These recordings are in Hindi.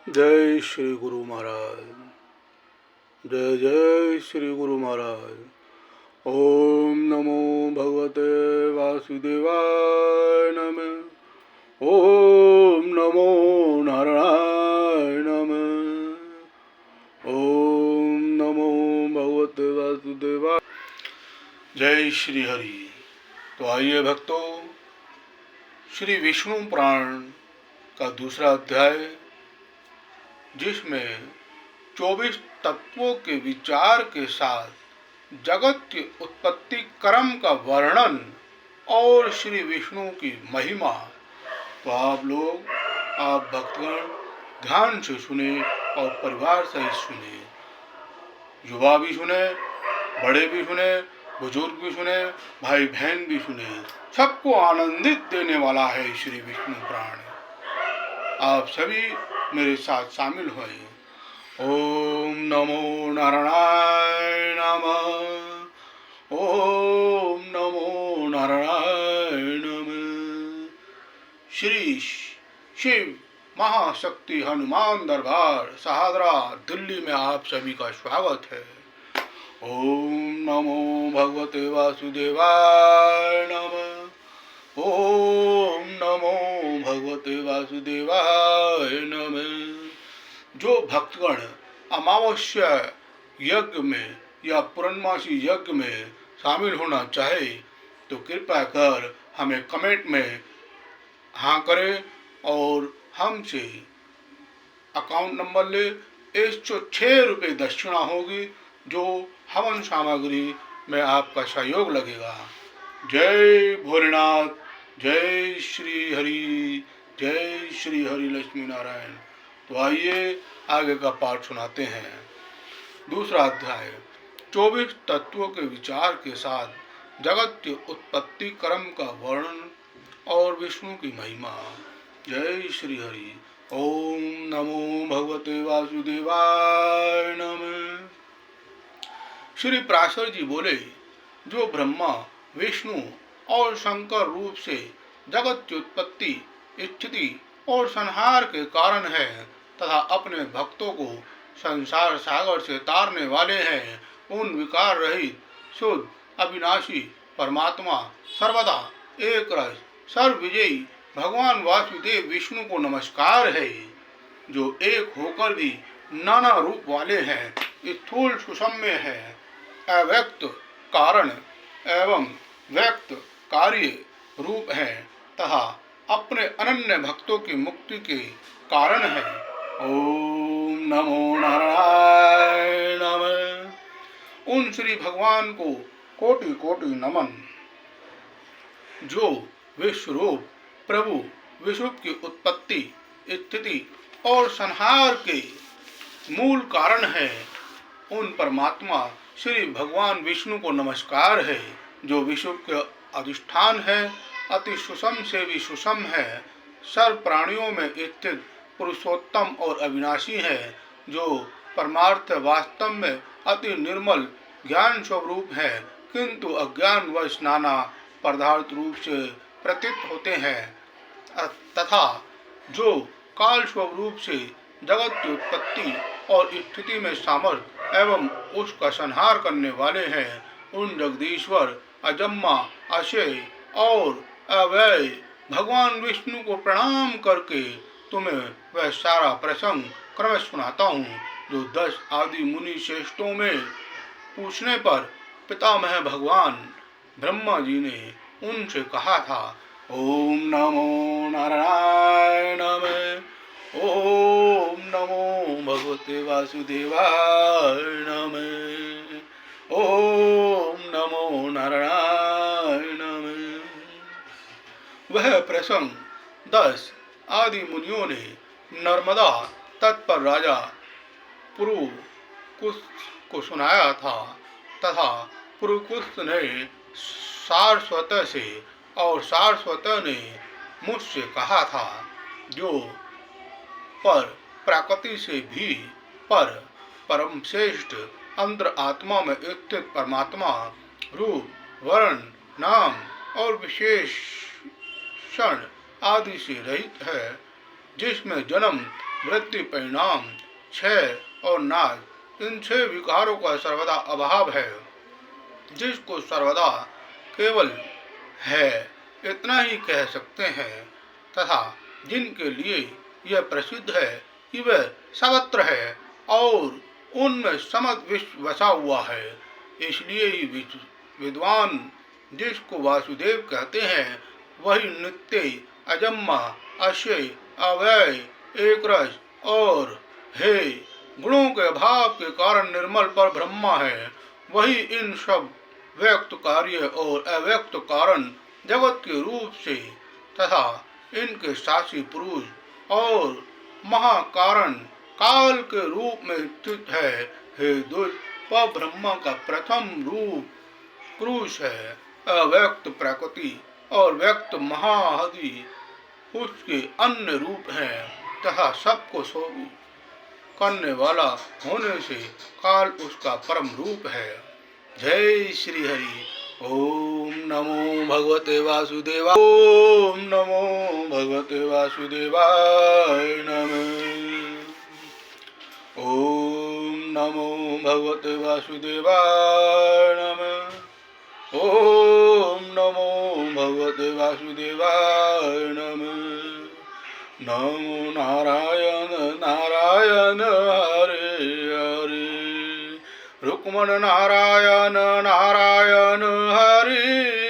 जय श्री गुरु महाराज। जय जय श्री गुरु महाराज। ओम नमो भगवते वासुदेवाय नमः। ओम नमो नारायणाय नमः। ओम नमो भगवते वासुदेवाय। जय श्री हरि। तो आइए भक्तों, श्री विष्णु पुराण का दूसरा अध्याय, जिसमें 24 तत्वों के विचार के साथ जगत की उत्पत्ति क्रम का वर्णन और श्री विष्णु की महिमा। तो आप भक्तगण ध्यान से सुने और परिवार सहित सुने। युवा भी सुने, बड़े भी सुने, बुजुर्ग भी सुने, भाई बहन भी सुने। सबको आनंदित देने वाला है श्री विष्णु पुराण। आप सभी मेरे साथ शामिल हुए। ओम नमो नारायणाय नमः। ओम नमो नारायण नमः। श्री शिव महाशक्ति हनुमान दरबार सहादरा दिल्ली में आप सभी का स्वागत है। ओम नमो भगवते वासुदेवाय नमः। ओम नमो भगवते वासुदेवाय नमः। जो भक्तगण अमावस्या यज्ञ में या पूर्णमासी यज्ञ में शामिल होना चाहे तो कृपया कर हमें कमेंट में हाँ करें और हमसे अकाउंट नंबर ले। 106 रुपये दक्षिणा होगी, जो हवन सामग्री में आपका सहयोग लगेगा। जय भोलेनाथ। जय श्री हरि। जय श्री हरि लक्ष्मी नारायण। तो आइए आगे का पाठ सुनाते हैं। दूसरा अध्याय, 24 तत्वों के विचार के साथ जगत की उत्पत्ति क्रम का वर्णन और विष्णु की महिमा। जय श्री हरि। ओम नमो भगवते वासुदेवाय नमः। श्री पराशर जी बोले, जो ब्रह्मा, विष्णु और शंकर रूप से जगत की उत्पत्ति, स्थिति और संहार के कारण है तथा अपने भक्तों को संसार सागर से तारने वाले हैं, उन विकार रहित शुद्ध अविनाशी परमात्मा सर्वदा एक रस सर्वविजयी भगवान वासुदेव विष्णु को नमस्कार है, जो एक होकर भी नाना रूप वाले हैं, स्थूल सुषम्य है, अव्यक्त कारण एवं व्यक्त कार्य रूप है तथा अपने अनन्य भक्तों की मुक्ति के कारण है। ओम नमो नारायण नमः। उन श्री भगवान को कोटि कोटि नमन, जो विश्वरूप प्रभु विश्व की उत्पत्ति, स्थिति और संहार के मूल कारण है। उन परमात्मा श्री भगवान विष्णु को नमस्कार है, जो विश्व के अधिष्ठान है, अति सुषम से भी सुषम है, सर्व प्राणियों में स्थित पुरुषोत्तम और अविनाशी है, जो परमार्थ वास्तव में अति निर्मल ज्ञान स्वरूप है, किंतु अज्ञानवश नाना पदार्थ रूप से प्रतीत होते हैं, तथा जो काल स्वरूप से जगत की उत्पत्ति और स्थिति में सामर्थ्य एवं उसका संहार करने वाले हैं। उन जगदीश्वर अजम्मा अशेय और अव्यय भगवान विष्णु को प्रणाम करके तुम्हें वह सारा प्रसंग क्रम सुनाता हूँ, जो 10 आदि मुनि श्रेष्ठों में पूछने पर पितामह भगवान ब्रह्मा जी ने उनसे कहा था। ओम नमो नारायण नमः। ओम नमो भगवते वासुदेवाय नमः। ओम नमो नारायण नमः। वह प्रसंग 10 आदि मुनियों ने नर्मदा तट पर राजा पुरुकुस को सुनाया था, तथा पुरुकुस ने सारस्वत से और सारस्वत ने मुझसे कहा था, जो पर प्रकृति से भी पर परम श्रेष्ठ अंतर आत्मा में स्थित परमात्मा रूप, वर्ण, नाम और विशेषण आदि से रहित है, जिसमें जन्म वृत्ति, परिणाम, क्षय और नाश, इन 6 विकारों का सर्वदा अभाव है, जिसको सर्वदा केवल है इतना ही कह सकते हैं, तथा जिनके लिए यह प्रसिद्ध है कि वह सर्वत्र है और उनमें समस्त विश्व बसा हुआ है। इसलिए ही विद्वान जिसको वासुदेव कहते हैं, वही नित्य, अजन्मा, अक्षय, अव्यय, एकरस और हे गुणों के अभाव के कारण निर्मल पर ब्रह्मा है। वही इन सब व्यक्त कार्य और अव्यक्त कारण जगत के रूप से तथा इनके शासी पुरुष और महाकारण काल के रूप में स्थित है। हे दुष्ट, वह ब्रह्मा का प्रथम रूप पुरुष है, अव्यक्त प्रकृति और व्यक्त महादि उसके अन्य रूप हैं तथा सबको शोभित करने वाला होने से काल उसका परम रूप है। जय श्री हरि। ओम नमो भगवते वासुदेवाय। ओम नमो भगवते वासुदेवाय नमः। ओम नमो भगवते वासुदेवाय नमः। ओम नमो भगवते वासुदेवाय नमः। नमो नारायण नारायण हरे हरे। रुक्मण नारायण नारायण हरे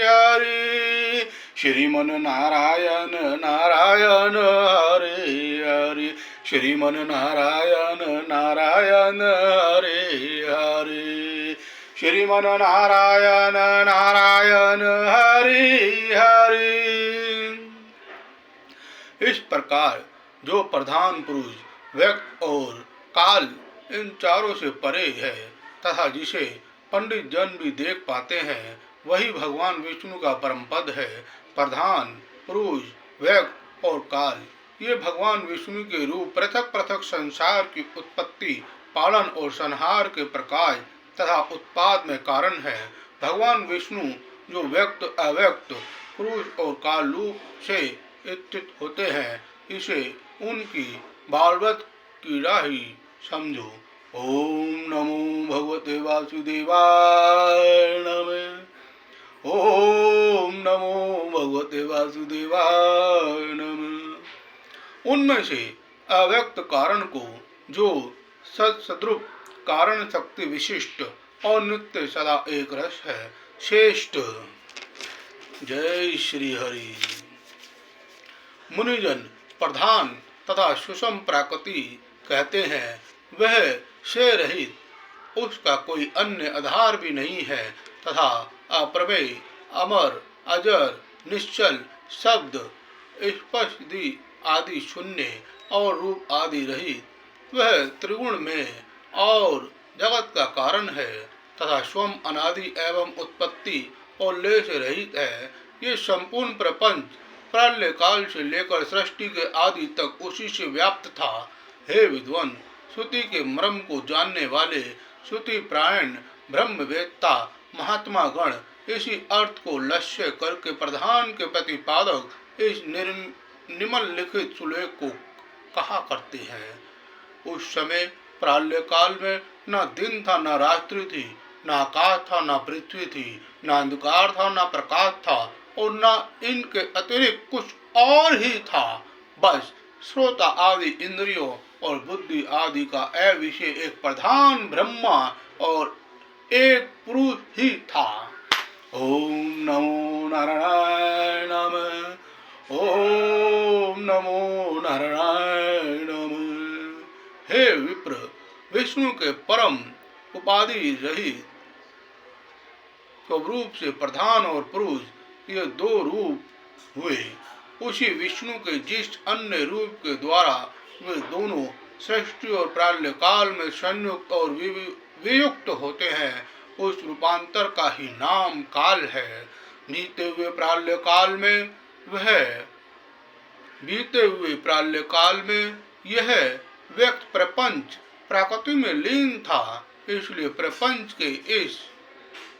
हरे। श्रीमन नारायण नारायण हरे हरे। श्रीमन नारायण नारायण हरे हरे। श्रीमन नारायण नारायण हरे हरे। इस प्रकार जो प्रधान पुरुष, व्यक्त और काल इन चारों से परे है तथा जिसे पंडित जन भी देख पाते हैं, वही भगवान विष्णु का परम पद है। प्रधान पुरुष, व्यक्त और काल ये भगवान विष्णु के रूप पृथक पृथक संसार की उत्पत्ति, पालन और संहार के प्रकाश तथा उत्पाद में कारण है। भगवान विष्णु जो व्यक्त, अव्यक्त, पुरुष और काल रूप से स्थित होते हैं, इसे उनकी बालवत की राही समझो। ओम नमो भगवते वासुदेवाय नमः। ओम नमो भगवते वासुदेवाय नमः। उनमें से अव्यक्त कारण को जो सद्रूप कारण शक्ति विशिष्ट और नित्य सदा एक रस है, श्रेष्ठ। जय श्री हरि। मुनिजन प्रधान तथा सुषम प्राकृति कहते हैं, वह से रहित, उसका कोई अन्य आधार भी नहीं है तथा अप्रमेय, अमर, अजर, निश्चल, शब्द, स्पर्श आदि शून्य और रूप आदि रहित वह त्रिगुण में और जगत का कारण है तथा स्वयं अनादि एवं उत्पत्ति और लय से रहित है। ये संपूर्ण प्रपंच प्रलय काल से लेकर सृष्टि के आदि तक उसी से व्याप्त था। हे विद्वान, श्रुति के मर्म को जानने वाले श्रुति प्रायण ब्रह्मवेत्ता महात्मा गण इसी अर्थ को लक्ष्य करके प्रधान के प्रतिपादक इस निम्नलिखित सुलेख को कहा करते हैं। उस समय प्रलय काल में न दिन था, न रात्रि थी, न आकाश था, न पृथ्वी थी, न अंधकार था, न प्रकाश था और न इनके अतिरिक्त कुछ और ही था। बस श्रोता आदि इंद्रियों और बुद्धि आदि का अविषय एक प्रधान ब्रह्मा और एक पुरुष ही था। ओम नमो नारायण नमः। ओम नमो नारायण नमः। हे विप्र, विष्णु के परम उपाधि रहित स्वरूप से प्रधान और पुरुष ये दो रूप हुए। उसी विष्णु के जिस अन्य रूप के द्वारा वे दोनों सृष्टि और प्रलय काल में संयुक्त और वियुक्त होते हैं, उस रूपांतर का ही नाम काल है। बीते हुए प्रलय काल में यह व्यक्त प्रपंच प्रकृति में लीन था, इसलिए प्रपंच के इस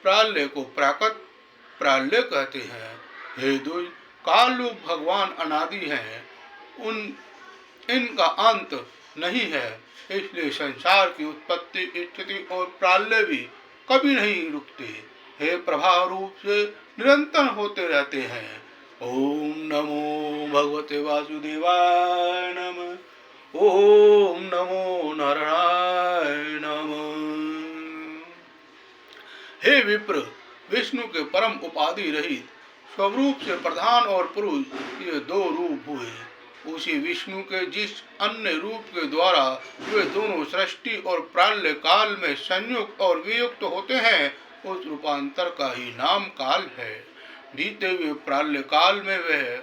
प्रलय को प्राकृत प्रलय कहते हैं। हे द्वैत, काल रूप भगवान अनादि हैं, इनका अंत नहीं है, इसलिए संसार की उत्पत्ति, स्थिति और प्रलय भी कभी नहीं रुकते, हे प्रभाव रूप से निरंतर होते रहते हैं। ओम नमो भगवते वासुदेवाय नमः। ओम नमो नारायण नमः। हे विप्र, विष्णु के परम उपाधि रहित स्वरूप से प्रधान और पुरुष ये दो रूप हुए। उसी विष्णु के जिस अन्य रूप के द्वारा वे दोनों सृष्टि और प्रलय काल में संयुक्त और वियुक्त होते हैं, उस रूपांतर का ही नाम काल है। बीते हुए प्रलय काल में वह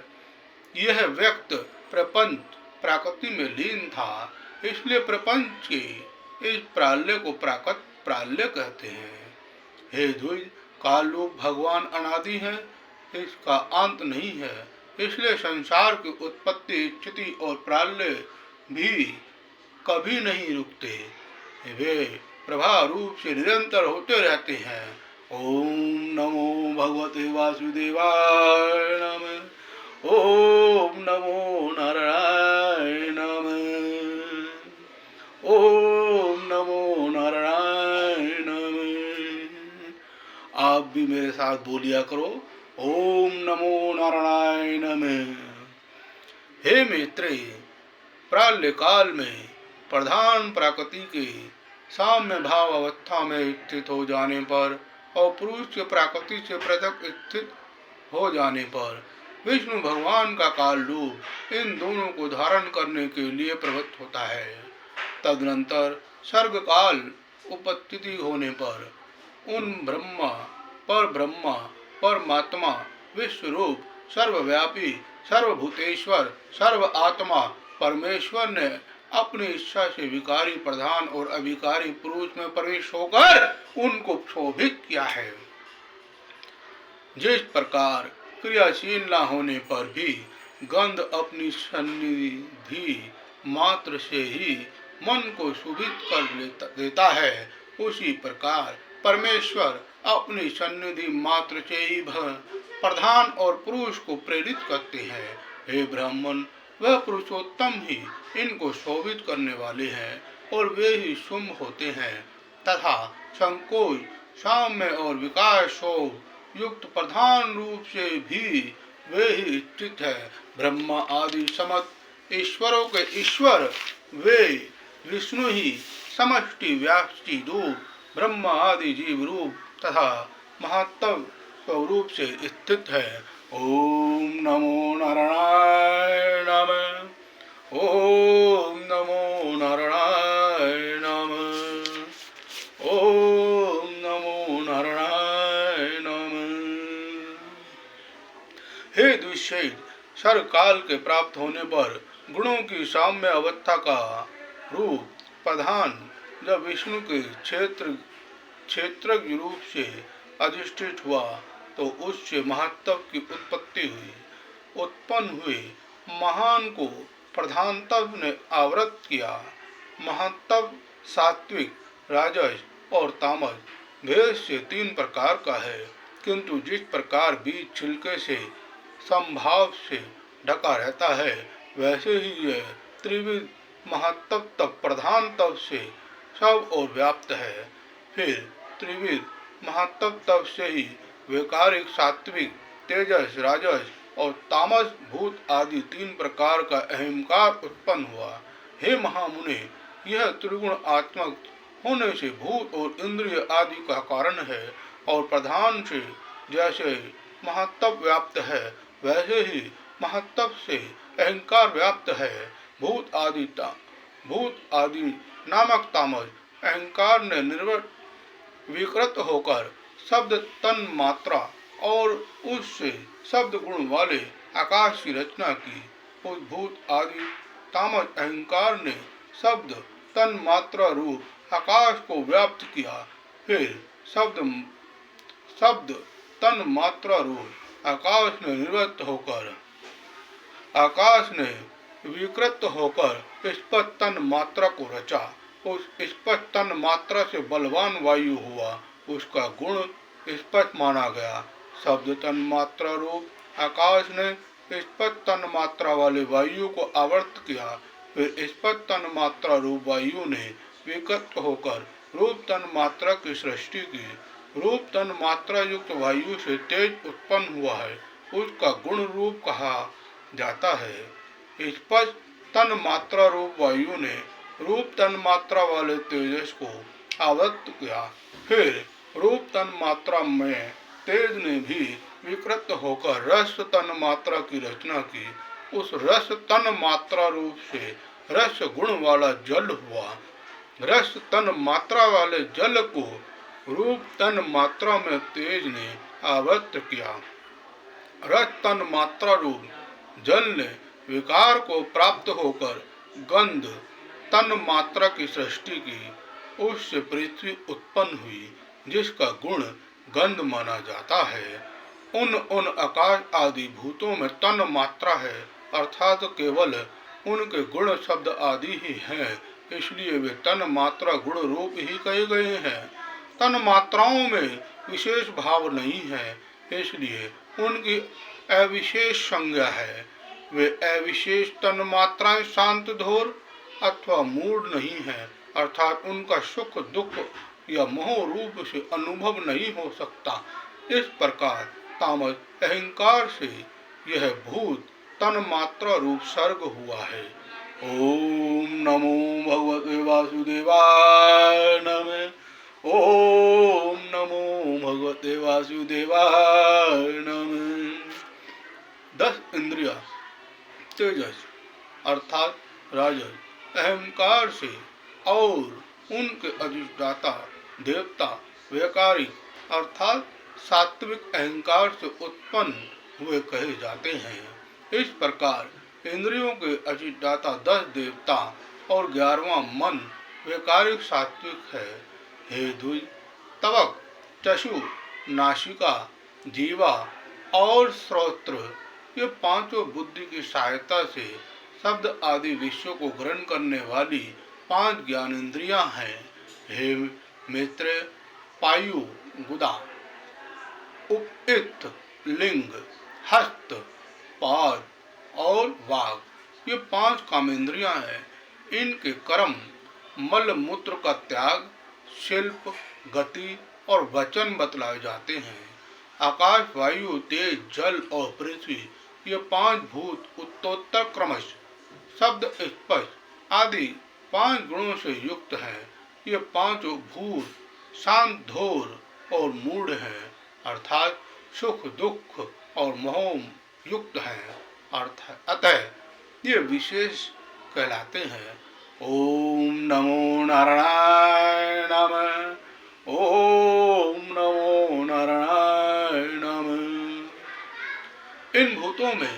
यह व्यक्त प्रपंच प्राकृति में लीन था, इसलिए प्रपंच के इस प्रलय को प्राकृत प्रलय कहते हैं। हे द्विज, काल रूप भगवान अनादि है, इसका अंत नहीं है, इसलिए संसार की उत्पत्ति, स्थिति और प्रलय भी कभी नहीं रुकते, वे प्रभा रूप से निरंतर होते रहते हैं। ओम नमो भगवते वासुदेवाय नमः। ओम नमो नारायण नमः। ओम नमो नारायण नमः। आप भी मेरे साथ बोलिया करो, ओम नमो नारायण नमः। हे मैत्रेय, प्रलय काल में प्रधान प्रकृति के साम्य भाव अवस्था में स्थित हो जाने पर और पुरुष के प्रकृति से पृथक स्थित हो जाने पर विष्णु भगवान का काल रूप इन दोनों को धारण करने के लिए प्रवृत्त होता है। तदनंतर सर्ग काल उपस्थिति होने पर उन ब्रह्मा परमात्मा विश्वरूप सर्वव्यापी सर्वभूतेश्वर सर्व आत्मा परमेश्वर ने अपनी इच्छा से विकारी प्रधान और अविकारी पुरुष में प्रवेश होकर उनको शोभित किया है। जिस प्रकार क्रियाशील न होने पर भी गंध अपनी सन्निधि मात्र से ही मन को शोभित कर देता है, उसी प्रकार परमेश्वर अपनी सन्निधि मात्र से ही प्रधान और पुरुष को प्रेरित करते हैं। हे ब्राह्मण, वह पुरुषोत्तम ही इनको शोभित करने वाले हैं और वे ही शुभ होते हैं तथा संकोच साम्य और विकास शोभ युक्त प्रधान रूप से भी वे ही स्थित है। ब्रह्मा आदि समस्त ईश्वरों के ईश्वर वे विष्णु ही समष्टि व्याप्ति रूप ब्रह्मा आदि जीव रूप तथा महत्व स्वरूप से स्थित है। ओम नमो नारायण नमः। ओम नमो नारायण नमः। ओम नमो नारायण नमः। हे दुष्यैत, सर्वकाल के प्राप्त होने पर गुणों की साम्य अवस्था का रूप प्रधान जब विष्णु के क्षेत्रज्ञ रूप से अधिष्ठित हुआ तो उससे महत्व की उत्पत्ति हुई। उत्पन्न हुए महान को प्रधानतव ने आवृत किया। महत्व सात्विक, राजस और तामस भेद से तीन प्रकार का है, किंतु जिस प्रकार बीज छिलके से संभाव से ढका रहता है, वैसे ही यह त्रिविध महत्व तब प्रधान तब से सब और व्याप्त है। फिर त्रिविध महत्व तब से ही वैकारिक, सात्विक, तेजस, राजस और तामस भूत आदि तीन प्रकार का अहंकार उत्पन्न हुआ। हे महामुने, यह त्रिगुण आत्मक होने से भूत और इंद्रिय आदि का कारण है और प्रधान से जैसे महत्व व्याप्त है वैसे ही महत्व से अहंकार व्याप्त है। भूत आदि नामक तामस अहंकार ने विकृत होकर शब्द तन मात्रा और उससे शब्द गुण वाले आकाश की रचना की। उस भूत आदि तामस अहंकार ने शब्द तन मात्रा रूप आकाश को व्याप्त किया। फिर शब्द तन मात्रा रूप आकाश ने निवृत्त होकर आकाश ने विकृत होकर स्पष्ट तन मात्रा को रचा। उस स्पष्ट तन मात्रा से बलवान वायु हुआ, उसका गुण स्पष्ट माना गया। शब्द तन मात्रा रूप आकाश ने स्पष्ट तन मात्रा वाले वायु को आवर्त किया। फिर इस पर तन मात्रा रूप वायु ने विकृत होकर रूप तन मात्रा की सृष्टि की। रूप तन मात्रा युक्त वायु से तेज उत्पन्न हुआ है, उसका गुण रूप कहा जाता है। इस पर तन मात्रा रूप वायु ने रूप तन मात्रा वाले तेजस को आवृत किया। फिर रूप तन मात्रा में तेज ने भी विकृत होकर रस तन मात्रा की रचना की। उस रस तन मात्रा रूप से रस गुण वाला जल हुआ। रस तन मात्रा वाले जल को रूप तन मात्रा में तेज ने आवृत किया। रस तन मात्रा रूप जल ने विकार को प्राप्त होकर गंध तन मात्रा की सृष्टि की। उससे पृथ्वी उत्पन्न हुई, जिसका गुण गंध माना जाता है। उन आकाश आदि भूतों में तन मात्रा है, अर्थात केवल उनके गुण शब्द आदि ही हैं, इसलिए वे तन मात्रा गुण रूप ही कहे गए हैं। तन मात्राओं में विशेष भाव नहीं है, इसलिए उनकी अविशेष संज्ञा है। वे अविशेष तन मात्राएं शांत धोर अथवा मूड नहीं है, अर्थात उनका सुख दुख या मोह रूप से अनुभव नहीं हो सकता। इस प्रकार तामस अहंकार से यह भूत तन मात्रा रूप सर्ग हुआ है। ओम नमो भगवते वासुदेवाय नमः। ओम नमो भगवते वासुदेवाय नमः। 10 इंद्रिया तेजस अर्थात राजस अहंकार से और उनके अधिष्ठाता देवता वैकारिक अर्थात सात्विक अहंकार से उत्पन्न हुए कहे जाते हैं। इस प्रकार इंद्रियों के अधिष्ठाता 10 देवता और 11वां मन वैकारिक सात्विक है। हे द्वि तवक चक्षु नासिका जीवा और श्रोत्र ये पांचों बुद्धि की सहायता से शब्द आदि विषयों को ग्रहण करने वाली 5 ज्ञानेन्द्रियां हैं। हे मित्र पायु गुदा उपयुक्त लिंग हस्त पाद और वाग ये 5 कामेंद्रियां हैं। इनके कर्म मल मूत्र का त्याग शिल्प गति और वचन बतलाए जाते हैं। आकाश वायु तेज जल और पृथ्वी ये 5 भूत उत्तरोत्तर क्रमश शब्द स्पर्श आदि 5 गुणों से युक्त हैं। ये 5 भूत शांत धोर और मूढ़ हैं, अर्थात सुख दुख और मोह युक्त हैं। अतः ये विशेष कहलाते हैं। ओम नमो नारायणाय नमः। ओम नमो नारायणाय नमः। इन भूतों में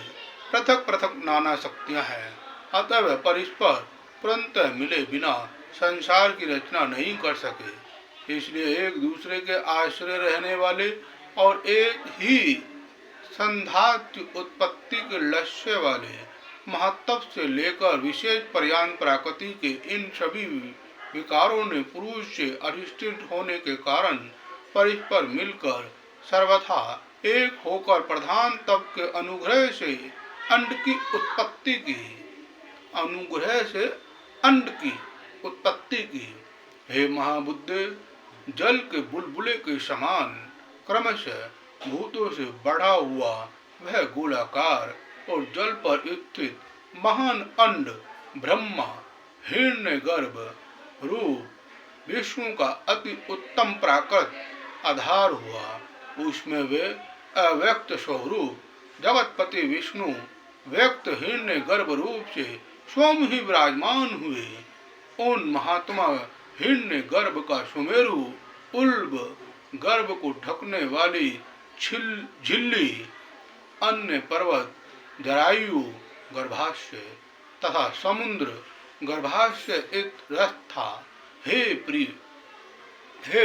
पृथक पृथक नाना शक्तियां हैं, अतः वे परस्पर तुरंत मिले बिना संसार की रचना नहीं कर सके। इसलिए एक दूसरे के आश्रय रहने वाले और एक ही संधात्य उत्पत्ति के लक्ष्य वाले महत्व से लेकर विशेष पर्यान प्रकृति के इन सभी विकारों ने पुरुष से अधिष्ठित होने के कारण परस्पर मिलकर सर्वथा एक होकर प्रधान तत्व के अनुग्रह से अंड की उत्पत्ति की। अनुग्रह से अंड की उत्पत्ति की। हे महाबुद्धे जल के बुलबुले के समान क्रमशः भूतों से बढ़ा हुआ वह गोलाकार और जल पर स्थित महान अंड ब्रह्मा हिरण्य गर्भ रूप विष्णु का अति उत्तम प्राकृत आधार हुआ। उसमें वे अव्यक्त स्वरूप जगतपति विष्णु व्यक्त हिरण्य गर्भ रूप से स्वयं ही विराजमान हुए। उन महात्मा हिरण्य गर्भ का सुमेरु उल्ब गर्भ को ढकने वाली झिल्ली अन्य पर्वत जरायु गर्भाशय तथा समुद्र गर्भाशय एक रथ था। हे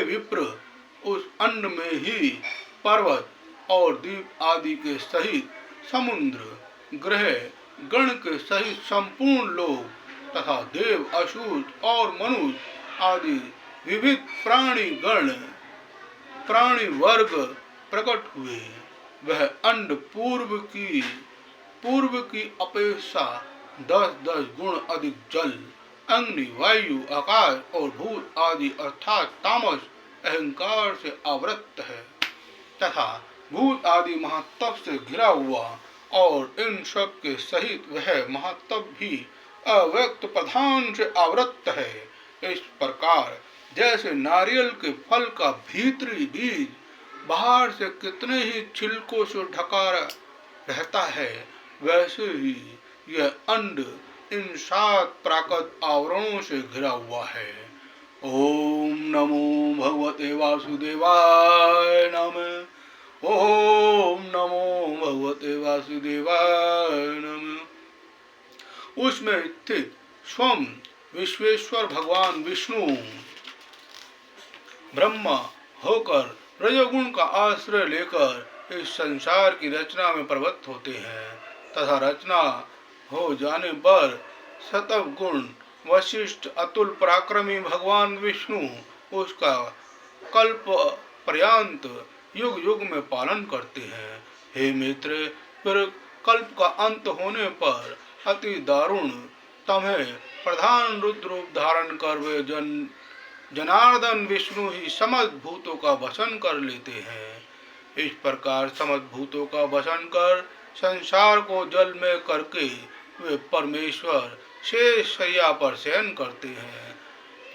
विप्र उस अंड में ही पर्वत और द्वीप आदि के सहित समुद्र ग्रह गण के सहित संपूर्ण लोग तथा देव असुर और मनुष्य आदि विविध प्राणी गण प्राणी वर्ग प्रकट हुए। वह अंड पूर्व की अपेक्षा 10-10 गुण अधिक जल, अग्नि, वायु, आकाश और भूत आदि अर्थात तामस अहंकार से आवृत है तथा भूत आदि महातप से घिरा हुआ, और इन सब के सहित वह महातप भी अव्यक्त प्रधान से आवृत है। इस प्रकार जैसे नारियल के फल का भीतरी बीज बाहर से कितने ही छिलकों से ढका रहता है, वैसे ही यह अंड इन 7 प्राकृत आवरणों से घिरा हुआ है। ओम नमो भगवते वासुदेवाय नमः। ओम नमो भगवते वासुदेवाय नमः। उसमें स्थित स्वयं विश्वेश्वर भगवान विष्णु ब्रह्मा होकर रजोगुण का आश्रय लेकर इस संसार की रचना में प्रवृत्त होते हैं तथा रचना हो जाने पर सतव गुण वशिष्ठ अतुल पराक्रमी भगवान विष्णु उसका कल्प पर्यंत युग युग में पालन करते हैं। हे मित्र, फिर कल्प का अंत होने पर अति दारुण तमहे प्रधान रुद्र रूप धारण कर वे जनार्दन विष्णु ही समस्त भूतों का वसन कर लेते हैं। इस प्रकार समस्त भूतों का वसन कर संसार को जल में करके वे परमेश्वर शेष शैया पर शयन करते हैं।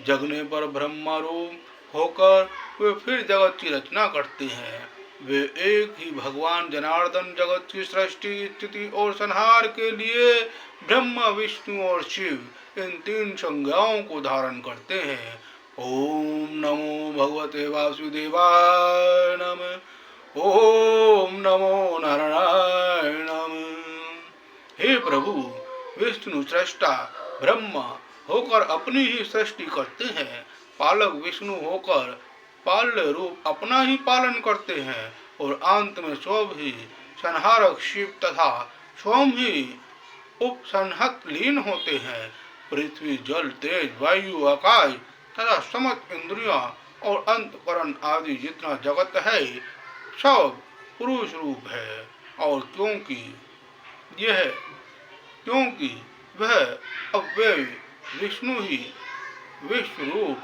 जगने पर ब्रह्मा रूप होकर वे फिर जगत की रचना करते हैं। वे एक ही भगवान जनार्दन जगत की सृष्टि, स्थिति और संहार के लिए ब्रह्मा, विष्णु और शिव इन 3 संज्ञाओं को धारण करते हैं। ओम नमो भगवते वासुदेवाय नमः। ओम नमो नारायणाय नमः। हे प्रभु, विष्णु सृष्टा ब्रह्मा होकर अपनी ही सृष्टि करते हैं, पालक विष्णु होकर पाल्य रूप अपना ही पालन करते हैं और अंत में स्वयं ही संहारक शिव तथा स्वयं ही उपसंहत लीन होते हैं। पृथ्वी, जल, तेज, वायु, आकाश तथा समस्त इंद्रियां और अंतकरण आदि जितना जगत है सब पुरुष रूप है, और क्योंकि वह अव्यय विष्णु ही विश्व रूप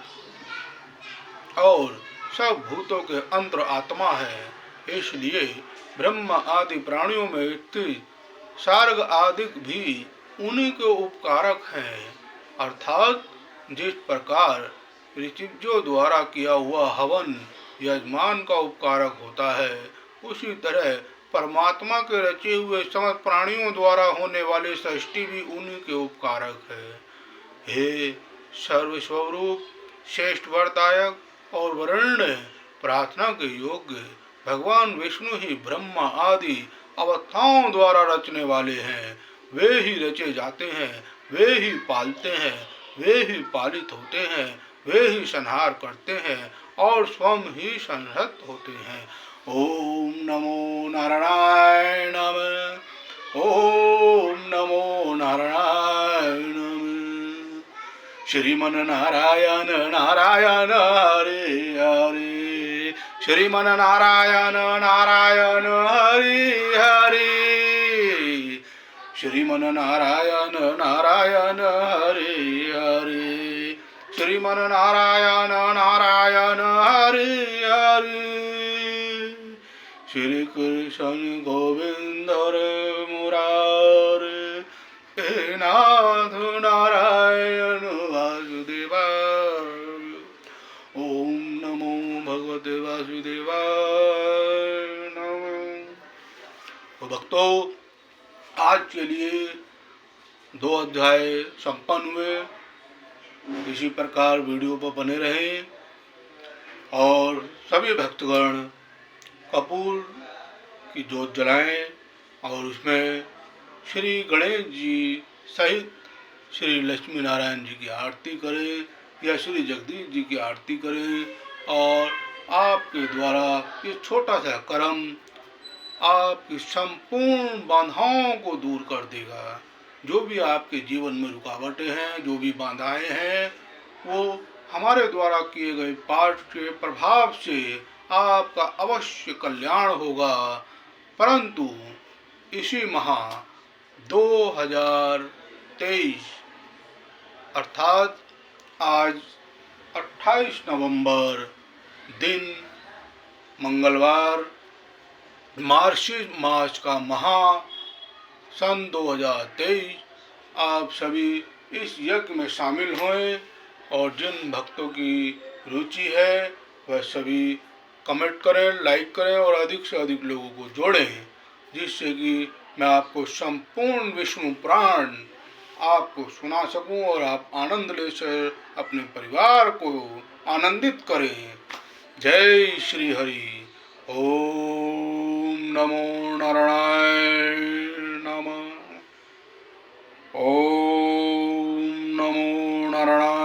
और सब भूतों के अंतर आत्मा है, इसलिए ब्रह्मा आदि प्राणियों में स्थित सार्ग आदि भी उन्हीं के उपकारक हैं। अर्थात जिस प्रकार ऋषियों द्वारा किया हुआ हवन यजमान का उपकारक होता है, उसी तरह परमात्मा के रचे हुए समस्त प्राणियों द्वारा होने वाले सृष्टि भी उन्हीं के उपकारक है। हे सर्वस्वरूप, श्रेष्ठ वरदायक और वरण्य प्रार्थना के योग्य भगवान विष्णु ही ब्रह्मा आदि अवस्थाओं द्वारा रचने वाले हैं। वे ही रचे जाते हैं, वे ही पालते हैं, वे ही पालित होते हैं, वे ही संहार करते हैं और स्वयं ही संहत होते हैं। ओम नमो नारायणाय नमः। ओम नमो नारायणाय नमः। श्रीमन नारायण नारायण हरे हरे, श्रीमन नारायण नारायण हरे हरे, श्रीमन नारायण नारायण हरे हरे, श्रीमन नारायण नारायण हरे हरे। श्री कृष्ण गोविंद मुरारे, हे नाथ नारायण वासुदेवाय। ओम नमो भगवते वासुदेवाय नमः। तो भक्तों, आज के लिए 2 अध्याय संपन्न हुए। इसी प्रकार वीडियो पर बने रहें और सभी भक्तगण कपूर की जोत जलाएं और उसमें श्री गणेश जी सहित श्री लक्ष्मी नारायण जी की आरती करें या श्री जगदीश जी की आरती करें, और आपके द्वारा ये छोटा सा कर्म आपकी संपूर्ण बाधाओं को दूर कर देगा। जो भी आपके जीवन में रुकावटें हैं, जो भी बाधाएं हैं, वो हमारे द्वारा किए गए पाठ के प्रभाव से आपका अवश्य कल्याण होगा। परंतु इसी माह 2023 2023 अर्थात आज 28 नवंबर दिन मंगलवार मार्गशीर्ष मास का महा सन 2023। आप सभी इस यज्ञ में शामिल हों और जिन भक्तों की रुचि है वह सभी कमेंट करें, लाइक करें और अधिक से अधिक लोगों को जोड़ें, जिससे कि मैं आपको संपूर्ण विष्णु पुराण आपको सुना सकूं और आप आनंद ले कर अपने परिवार को आनंदित करें। जय श्री हरि। ओम नमो नारायण नमः। ओम नमो नारायण।